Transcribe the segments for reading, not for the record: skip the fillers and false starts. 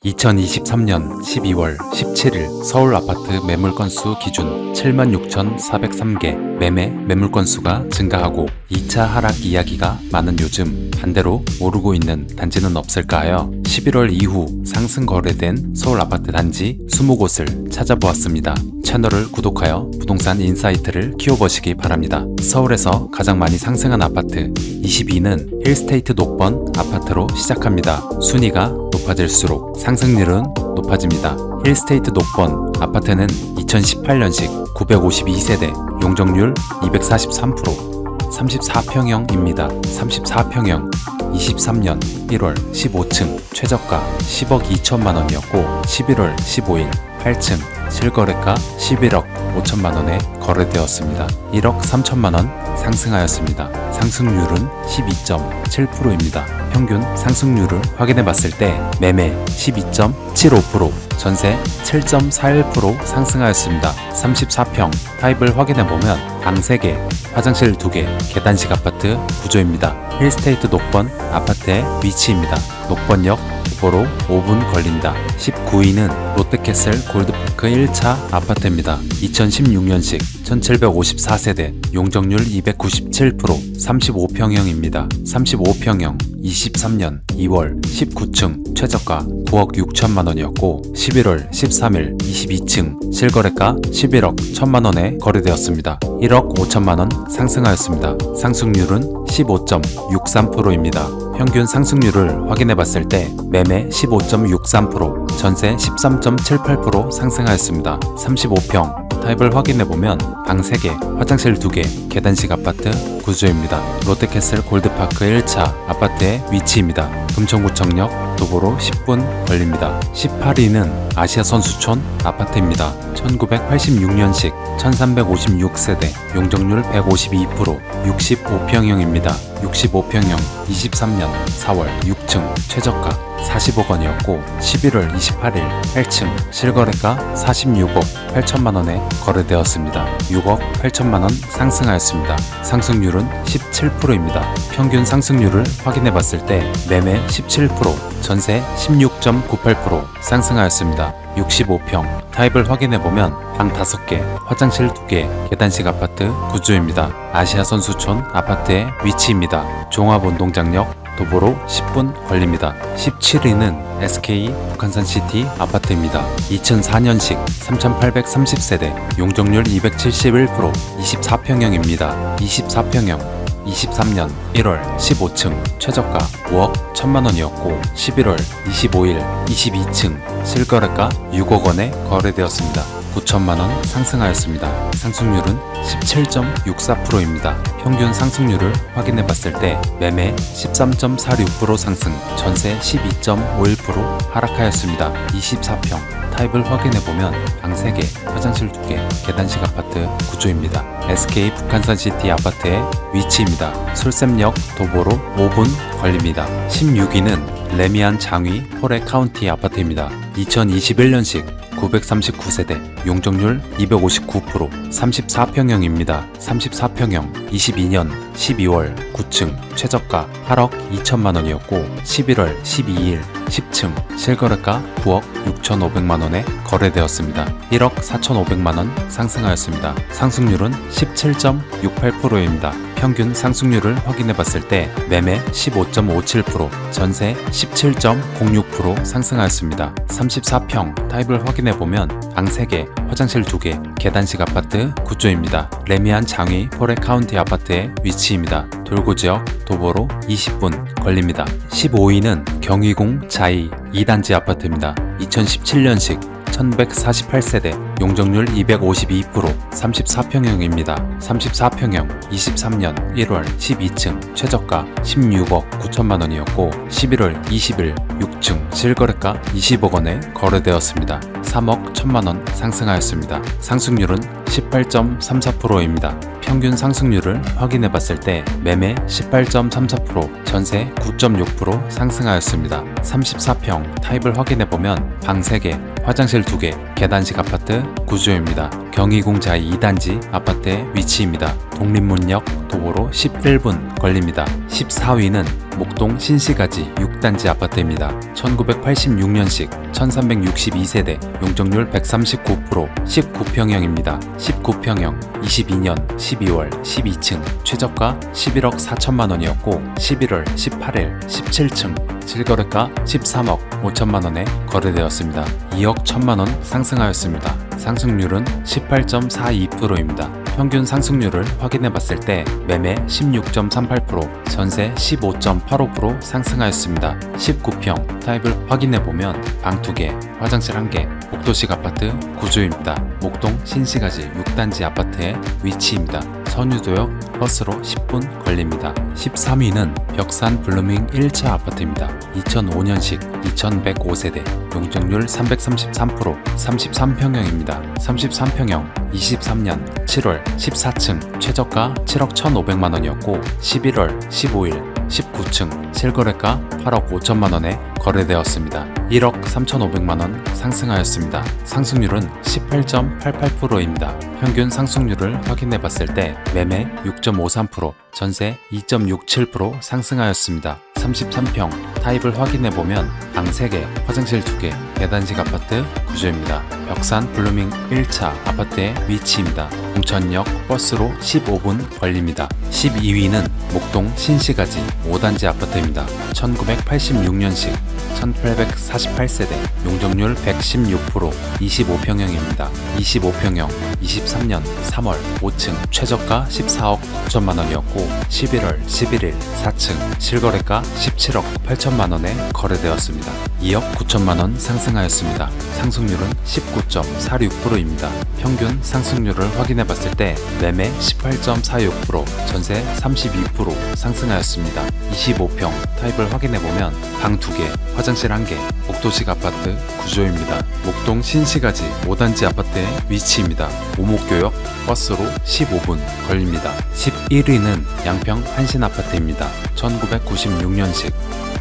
2023년 12월 17일 서울 아파트 매물 건수 기준 76,403개 매물 건수가 증가하고 2차 하락 이야기가 많은 요즘 반대로 오르고 있는 단지는 없을까요? 11월 이후 상승 거래된 서울 아파트 단지 20곳을 찾아보았습니다. 채널을 구독하여 부동산 인사이트를 키워보시기 바랍니다. 서울에서 가장 많이 상승한 아파트 22는 힐스테이트 녹번 아파트로 시작합니다. 순위가 높아질수록 상승률은 높아집니다. 힐스테이트 녹번 아파트는 2018년식 952세대, 용적률 243%, 34평형입니다. 34평형 23년 1월 15층 최저가 10억 2천만 원이었고 11월 15일 8층 실거래가 11억 5천만 원에 거래되었습니다. 1억 3천만 원 상승하였습니다. 상승률은 12.7%입니다. 평균 상승률을 확인해 봤을 때 매매 12.75%, 전세 7.41% 상승하였습니다. 34평 타입을 확인해 보면 방 3개, 화장실 2개, 계단식 아파트 구조입니다. 힐스테이트 녹번 아파트의 위치입니다. 녹번역 도보로 5분 걸린다. 19위는 롯데캐슬 골드파크 1차 아파트입니다. 2016년식 1754세대, 용적률 297%, 35평형입니다. 35평형 23년 2월 19층 최저가 9억 6천만 원이었고 11월 13일 22층 실거래가 11억 1천만 원에 거래되었습니다. 1억 5천만 원 상승하였습니다. 상승률은 15.63%입니다. 평균 상승률을 확인해 봤을 때 매매 15.63%, 전세 13.78% 상승하였습니다. 35평 타입을 확인해 보면 방 3개, 화장실 2개, 계단식 아파트 구조입니다. 롯데캐슬 골드파크 1차 아파트의 위치입니다. 금천구청역 도보로 10분 걸립니다. 18위는 아시아선수촌 아파트입니다. 1986년식 1356세대, 용적률 152%, 65평형입니다. 65평형 23년 4월 6층 최저가 40억 원이었고 11월 28일 8층 실거래가 46억 8천만 원에 거래되었습니다. 6억 8천만 원 상승하였습니다. 상승률은 17%입니다. 평균 상승률을 확인해 봤을 때 매매 17%, 전세 16.98% 상승하였습니다. 65평 타입을 확인해 보면 방 5개, 화장실 2개, 계단식 아파트 구조입니다. 아시아선수촌 아파트의 위치입니다. 종합운동장역 도보로 10분 걸립니다. 17위는 SK 북한산시티 아파트입니다. 2004년식 3830세대, 용적률 271%, 24평형입니다. 24평형 23년 1월 15층 최저가 5억 1천만 원이었고 11월 25일 22층 실거래가 6억 원에 거래되었습니다. 9천만 원 상승하였습니다. 상승률은 17.64%입니다. 평균 상승률을 확인해 봤을 때 매매 13.46% 상승, 전세 12.51% 하락하였습니다. 24평 타입을 확인해 보면 방 3개, 화장실 2개, 계단식 아파트 구조입니다. SK 북한산시티 아파트의 위치입니다. 술샘역 도보로 5분 걸립니다. 16위는 레미안 장위 포레 카운티 아파트입니다. 2021년식 939세대, 용적률 259%, 34평형입니다. 34평형 22년 12월 9층 최저가 8억 2천만 원이었고 11월 12일 10층 실거래가 9억 6,500만 원에 거래되었습니다. 1억 4,500만 원 상승하였습니다. 상승률은 17.68%입니다. 평균 상승률을 확인해 봤을 때 매매 15.57%, 전세 17.06% 상승하였습니다. 34평 타입을 확인해 보면 방 3개, 화장실 2개, 계단식 아파트 구조입니다. 레미안 장위 포레 카운티 아파트의 위치입니다. 돌고지역 도보로 20분 걸립니다. 15위는 경희궁 자이 2단지 아파트입니다. 2017년식 1148세대, 용적률 252%, 34평형입니다. 34평형 23년 1월 12층 최저가 16억 9천만 원이었고 11월 20일 6층 실거래가 20억 원에 거래되었습니다. 3억 1천만 원 상승하였습니다. 상승률은 18.34%입니다. 평균 상승률을 확인해 봤을 때 매매 18.34%, 전세 9.6% 상승하였습니다. 34평 타입을 확인해 보면 방 3개, 화장실 2개, 계단식 아파트 구조입니다. 경희궁자이 2단지 아파트의 위치입니다. 독립문역 도보로 11분 걸립니다. 14위는 목동 신시가지 6단지 아파트입니다. 1986년식 1362세대, 용적률 139%, 19평형입니다. 19평형 22년 12월 12층, 최저가 11억 4천만 원이었고 11월 18일 17층, 실거래가 13억 5천만 원에 거래되었습니다. 2억 1천만 원 상승하였습니다. 상승률은 18.42%입니다. 평균 상승률을 확인해 봤을 때 매매 16.38%, 전세 15.85% 상승하였습니다. 19평 타입을 확인해 보면 방 2개, 화장실 1개, 복도식 아파트 구조입니다. 목동 신시가지 6단지 아파트의 위치입니다. 선유도역 버스로 10분 걸립니다. 13위는 벽산 블루밍 1차 아파트입니다. 2005년식 2105세대, 용적률 333%, 33평형입니다. 33평형 23년 7월 14층, 최저가 7억 1,500만 원이었고 11월 15일 19층, 실거래가 8억 5천만 원에 거래되었습니다. 1억 3,500만 원 상승하였습니다. 상승률은 18.88%입니다. 평균 상승률을 확인해 봤을 때 매매 6.53%, 전세 2.67% 상승하였습니다. 33평 타입을 확인해 보면 방 3개, 화장실 2개, 계단식 아파트 구조입니다. 벽산 블루밍 1차 아파트의 위치입니다. 공천역 버스로 15분 걸립니다. 12위는 목동 신시가지 5단지 아파트입니다. 1986년식 1848세대, 용적률 116%, 25평형입니다. 25평형 23년 3월 5층, 최저가 14억 9천만 원이었고 11월 11일 4층, 실거래가 17억 8천만 원에 거래되었습니다. 2억 9천만 원 상승하였습니다. 상승률은 19.46%입니다. 평균 상승률을 확인해 봤을 때 매매 18.46%, 전세 32% 상승하였습니다. 25평 타입을 확인해 보면 방 2개, 화장실 1개, 복도식 아파트 구조입니다. 목동 신시가지 5단지 아파트의 위치입니다. 오목교역 버스로 15분 걸립니다. 11위는 양평 한신 아파트입니다. 1996년식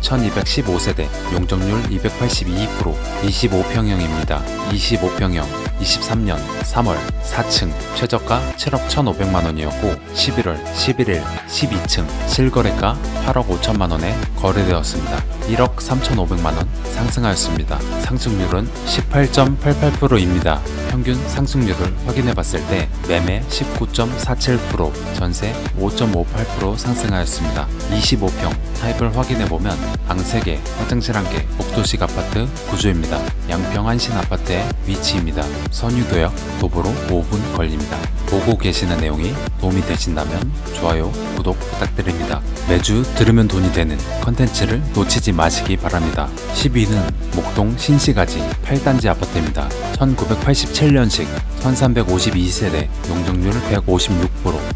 1215세대, 용적률 282%, 25평형입니다. 25평형 23년 3월 4층, 최저가 7억 1,500만 원이었고 11월 11일 12층, 실거래가 8억 5천만 원에 거래되었습니다. 1억 3,500만 원 상승하였습니다. 상승률은 18.88%입니다. 평균 상승률을 확인해 봤을 때 매매 19.47%, 전세 5.58% 상승하였습니다. 25평 타입을 확인해 보면 방 3개, 화장실 1개, 복도식 아파트 구조입니다. 양평 한신 아파트의 위치입니다. 선유도역 도보로 5분 걸립니다. 보고 계시는 내용이 도움이 되신다면 좋아요, 구독 부탁드립니다. 매주 들으면 돈이 되는 컨텐츠를 놓치지 마시기 바랍니다. 10위는 목동 신시가지 8단지 아파트입니다. 1987년식 1352세대, 용적률 156%,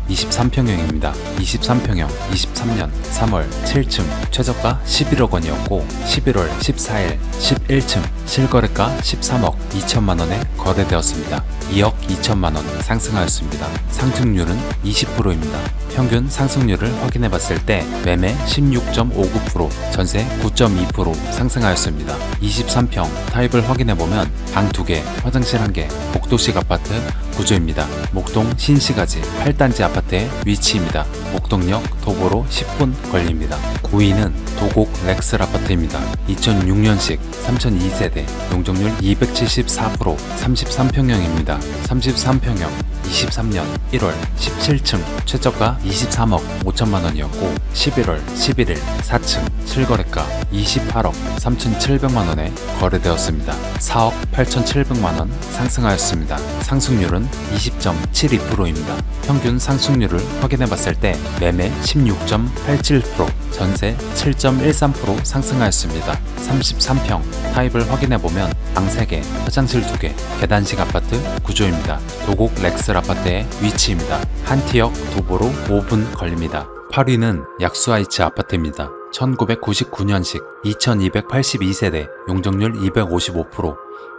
23평형입니다. 23평형 23년 3월 7층, 최저가 11억 원이었고 11월 14일 11층, 실거래가 13억 2천만 원에 거래되었습니다. 2억 2천만 원 상승하였습니다. 상승률은 20%입니다. 평균 상승률을 확인해 봤을 때 매매 16.59%, 전세 9.2% 상승하였습니다. 23평 타입을 확인해 보면 방 2개, 화장실 1개, 복도식 아파트 구조입니다. 목동 신시가지 8단지 아파트의 위치입니다. 목동역 도보로 10분 걸립니다. 9위는 도곡 렉슬 아파트입니다. 2006년식 3002세대, 용적률 274%, 33평형입니다. 33평형 23년 1월 17층, 최저가 23억 5천만 원이었고 11월 11일 4층, 실거래가 28억 3,700만 원에 거래되었습니다. 4억 8,700만 원 상승하였습니다. 상승률은 20.72%입니다. 평균 상승률을 확인해 봤을 때 매매 16.87%, 전세 7.13% 상승하였습니다. 33평 타입을 확인해 보면 방 3개, 화장실 2개, 계단식 아파트 구조입니다. 도곡 렉슬 아파트의 위치입니다. 한티역 도보로 5분 걸립니다. 8위는 약수하이츠 아파트입니다. 1999년식 2282세대, 용적률 255%,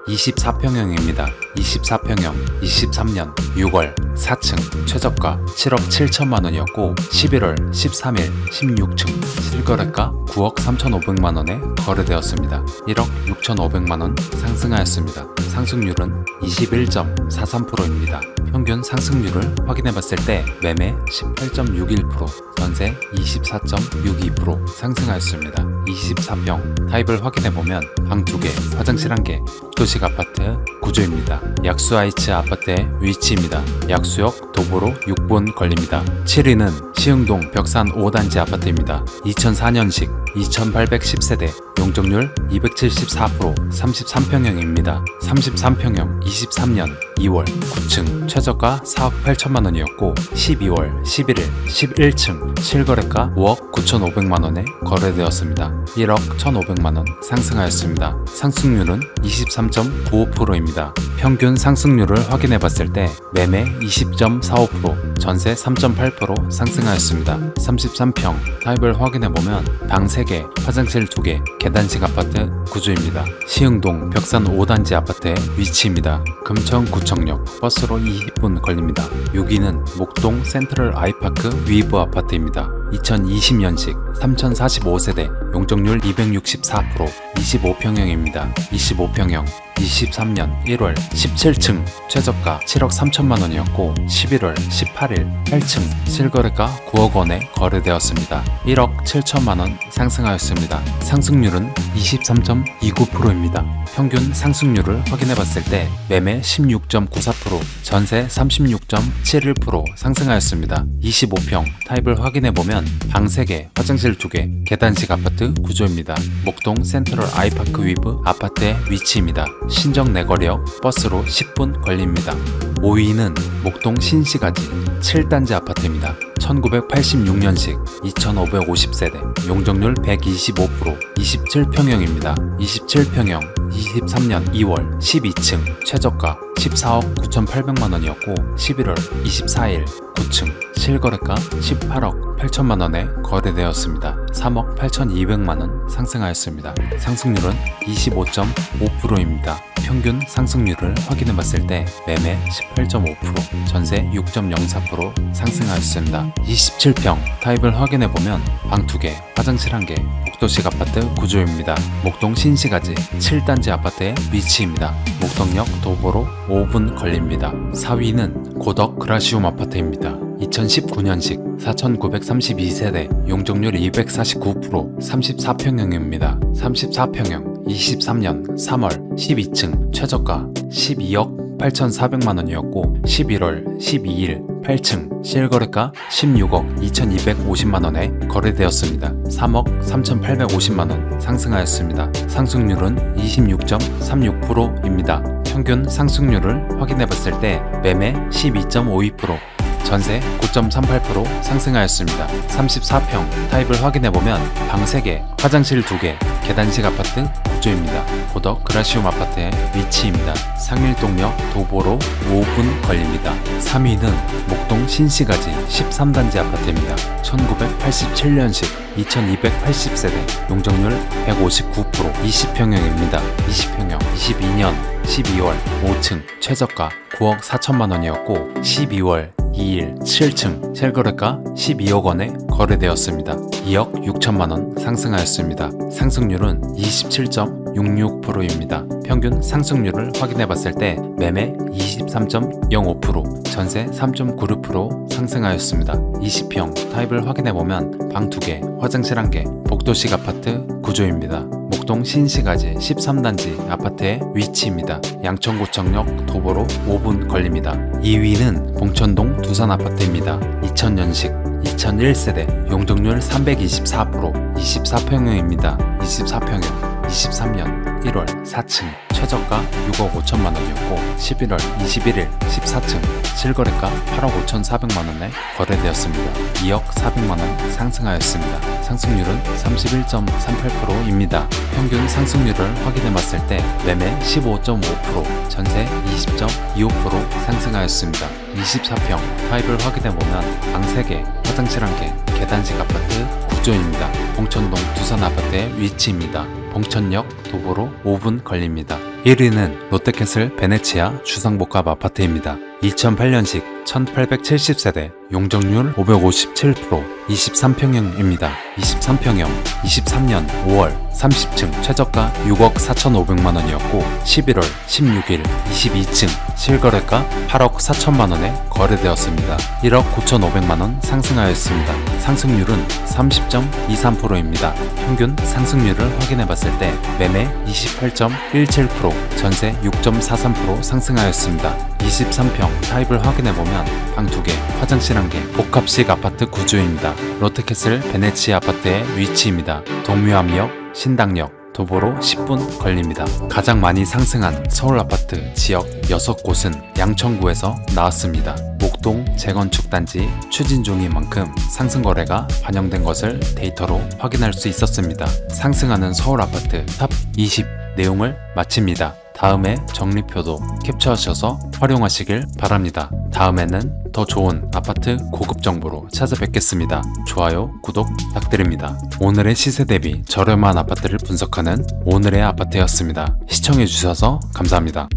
24평형입니다. 24평형 23년 6월 4층 최저가 7억 7천만 원이었고 11월 13일 16층 실거래가 9억 3,500만원에 거래되었습니다. 1억 6,500만원 상승하였습니다. 상승률은 21.43%입니다. 평균 상승률을 확인해봤을 때 매매 18.61%, 전세 24.62% 상승하였습니다. 24평 타입을 확인해보면 방 2개, 화장실 1개, 복도식 아파트 구조입니다. 약수 H 아파트의 위치입니다. 약수역 도보로 6분 걸립니다. 7위는 시흥동 벽산 5단지 아파트입니다. 2004년식 2810세대, 용적률 274%, 33평형입니다. 33평형 23년 2월 9층 최저가 4억 8천만 원이었고 12월 11일 11층 실거래가 5억 9,500만원에 거래되었습니다. 1억 1,500만원 상승하였습니다. 상승률은 23.95%입니다. 평균 상승률을 확인해봤을 때 매매 20.45%, 전세 3.8% 상승하였습니다. 33평 타입을 확인해보면 방 3개, 화장실 2개, 계단식 아파트 구조입니다. 시흥동 벽산 5단지 아파트의 위치입니다. 금천구청역 버스로 20분 걸립니다. 6위는 목동 센트럴 아이파크 위브 아파트입니다. 2020년식 3045세대, 용적률 264%, 25평형입니다. 25평형 23년 1월 17층 최저가 7억 3천만 원이었고 11월 18일 8층 실거래가 9억 원에 거래되었습니다. 1억 7천만 원 상승하였습니다. 상승률은 23.29%입니다. 평균 상승률을 확인해봤을 때 매매 16.94%, 전세 36.71% 상승하였습니다. 25평 타입을 확인해보면 방 3개, 화장실 2개, 계단식 아파트 구조입니다. 목동 센트럴 아이파크 위브 아파트의 위치입니다. 신정 내거리역 버스로 10분 걸립니다. 5위는 목동 신시가지 7단지 아파트입니다. 1986년식 2550세대, 용적률 125%, 27평형입니다. 27평형 23년 2월 12층 최저가 14억 9,800만원이었고 11월 24일 9층 실거래가 18억 8천만원에 거래되었습니다. 3억 8,200만원 상승하였습니다. 상승률은 25.5%입니다. 평균 상승률을 확인해봤을 때 매매 18.5%, 전세 6.04% 상승하였습니다. 27평 타입을 확인해보면 방 2개, 화장실 1개, 복도식 아파트 구조입니다. 목동 신시가지 7단지 아파트의 위치입니다. 목동역 도보로 5분 걸립니다. 4위는 고덕 그라시움 아파트입니다. 2019년식 4932세대, 용적률 249%, 34평형입니다. 34평형 23년 3월 12층 최저가 12억 8,400만원이었고 11월 12일 8층 실거래가 16억 2,250만원에 거래되었습니다. 3억 3,850만원 상승하였습니다. 상승률은 26.36%입니다. 평균 상승률을 확인해봤을 때 매매 12.52%, 전세 9.38% 상승하였습니다. 34평 타입을 확인해보면 방 3개, 화장실 2개, 계단식 아파트 구조입니다. 고덕 그라시움 아파트의 위치입니다. 상일동역 도보로 5분 걸립니다. 3위는 목동 신시가지 13단지 아파트입니다. 1987년식 2280세대, 용적률 159%, 20평형입니다. 20평형 22년 12월 5층 최저가 9억 4천만원이었고 12월 2일 7층 실거래가 12억 원에 거래되었습니다. 2억 6천만원 상승하였습니다. 상승률은 27.66%입니다. 평균 상승률을 확인해봤을 때 매매 23.05%, 전세 3.96% 상승하였습니다. 20평 타입을 확인해보면 방 2개, 화장실 1개, 복도식 아파트 구조입니다. 목동 신시가지 13단지 아파트의 위치입니다. 양천구청역 도보로 5분 걸립니다. 2위는 봉천동 두산 아파트입니다. 2000년식 2001세대, 용적률 324%, 24평형입니다. 24평형 23년 1월 4층 최저가 6억 5천만원이었고 11월 21일 14층 실거래가 8억 5,400만원에 거래되었습니다. 2억 400만원 상승하였습니다. 상승률은 31.38%입니다. 평균 상승률을 확인해봤을 때 매매 15.5%, 전세 20.25% 상승하였습니다. 24평 타입을 확인해보면 방 3개, 화장실 1개, 계단식 아파트 구조입니다. 봉천동 두산 아파트의 위치입니다. 봉천역 도보로 5분 걸립니다. 1위는 롯데캐슬 베네치아 주상복합 아파트입니다. 2008년식 1870세대, 용적률 557%, 23평형입니다. 23평형, 23년 5월 30층 최저가 6억 4,500만원이었고 11월 16일 22층 실거래가 8억 4천만원에 거래되었습니다. 1억 9,500만원 상승하였습니다. 상승률은 30.23%입니다. 평균 상승률을 확인해봤을 때 매매 28.17%, 전세 6.43% 상승하였습니다. 23평 타입을 확인해보면 방 2개, 화장실 1개, 복합식 아파트 구조입니다. 롯데캐슬 베네치아 아파트의 위치입니다. 동묘암역, 신당역, 도보로 10분 걸립니다. 가장 많이 상승한 서울 아파트 지역 6곳은 양천구에서 나왔습니다. 목동 재건축 단지 추진 중인 만큼 상승 거래가 반영된 것을 데이터로 확인할 수 있었습니다. 상승하는 서울 아파트 탑 20 내용을 마칩니다. 다음에 정리표도 캡처하셔서 활용하시길 바랍니다. 다음에는 더 좋은 아파트 고급 정보로 찾아뵙겠습니다. 좋아요, 구독 부탁드립니다. 오늘의 시세 대비 저렴한 아파트를 분석하는 오늘의 아파트였습니다. 시청해주셔서 감사합니다.